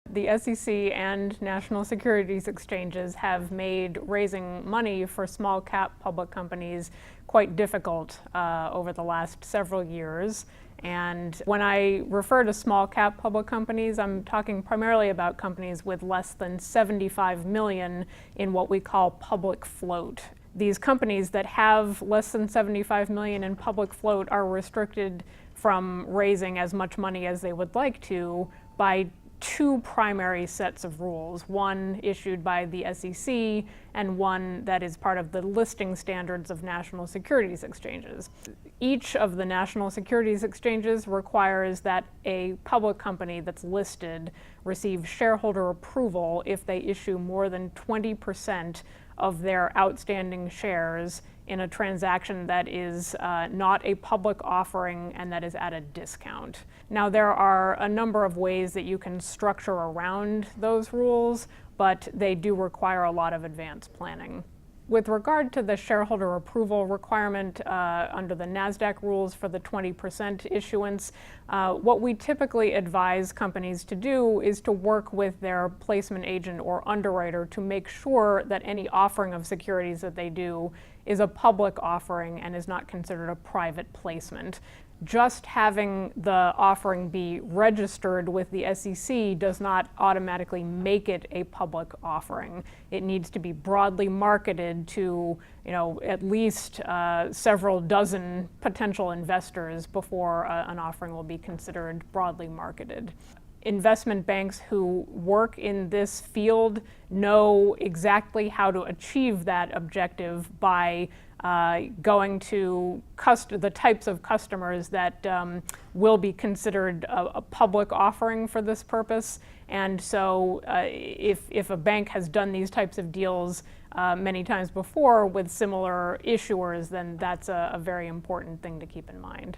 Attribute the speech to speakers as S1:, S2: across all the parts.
S1: The SEC and national securities exchanges have made raising money for small cap public companies quite difficult over the last several years. And when I refer to small cap public companies, I'm talking primarily about companies with less than 75 million in what we call public float. These companies that have less than 75 million in public float are restricted from raising as much money as they would like to by two primary sets of rules, one issued by the SEC and one that is part of the listing standards of national securities exchanges. Each of the national securities exchanges requires that a public company that's listed receive shareholder approval if they issue more than 20% of their outstanding shares in a transaction that is not a public offering and that is at a discount. Now, there are a number of ways that you can structure around those rules, but they do require a lot of advanced planning. With regard to the shareholder approval requirement under the NASDAQ rules for the 20% issuance, what we typically advise companies to do is to work with their placement agent or underwriter to make sure that any offering of securities that they do is a public offering and is not considered a private placement. Just having the offering be registered with the SEC does not automatically make it a public offering. It needs to be broadly marketed to, at least several dozen potential investors before an offering will be considered broadly marketed. Investment banks who work in this field know exactly how to achieve that objective by going to the types of customers that will be considered a public offering for this purpose. And so if a bank has done these types of deals many times before with similar issuers, then that's a very important thing to keep in mind.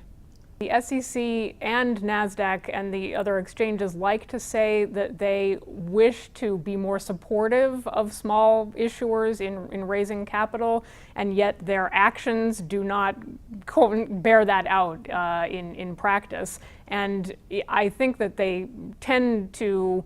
S1: The SEC and NASDAQ and the other exchanges like to say that they wish to be more supportive of small issuers in raising capital, and yet their actions do not bear that out in practice. And I think that they tend to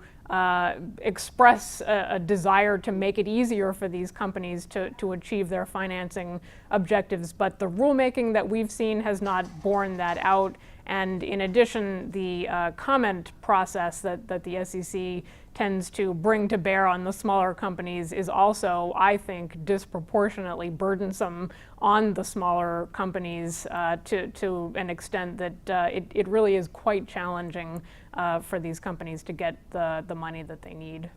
S1: express a desire to make it easier for these companies to achieve their financing objectives, but the rulemaking that we've seen has not borne that out. And in addition, the comment process that the SEC tends to bring to bear on the smaller companies is also, I think, disproportionately burdensome on the smaller companies to an extent that it really is quite challenging for these companies to get the money that they need.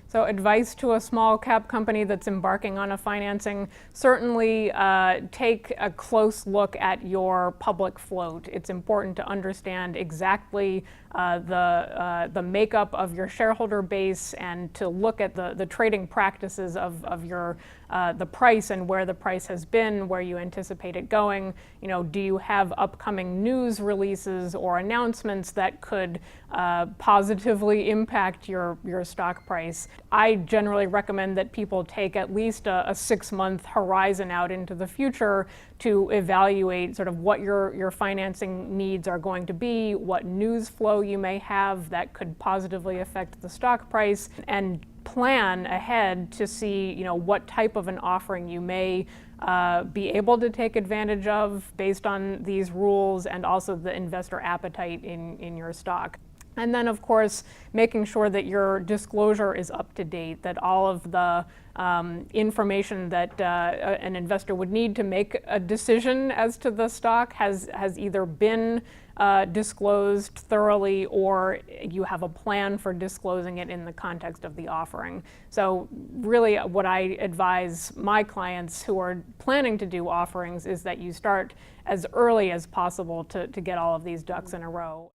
S1: So advice to a small cap company that's embarking on a financing: certainly take a close look at your public float. It's important to understand exactly the makeup of your shareholder base and to look at the trading practices of your the price and where the price has been, where you anticipate it going. Do you have upcoming news releases or announcements that could positively impact your stock price? I generally recommend that people take at least a 6-month horizon out into the future to evaluate sort of what your financing needs are going to be, what news flow you may have that could positively affect the stock price, and plan ahead to see what type of an offering you may be able to take advantage of based on these rules and also the investor appetite in your stock. And then, of course, making sure that your disclosure is up to date, that all of the information that an investor would need to make a decision as to the stock has either been disclosed thoroughly, or you have a plan for disclosing it in the context of the offering. So really what I advise my clients who are planning to do offerings is that you start as early as possible to get all of these ducks in a row.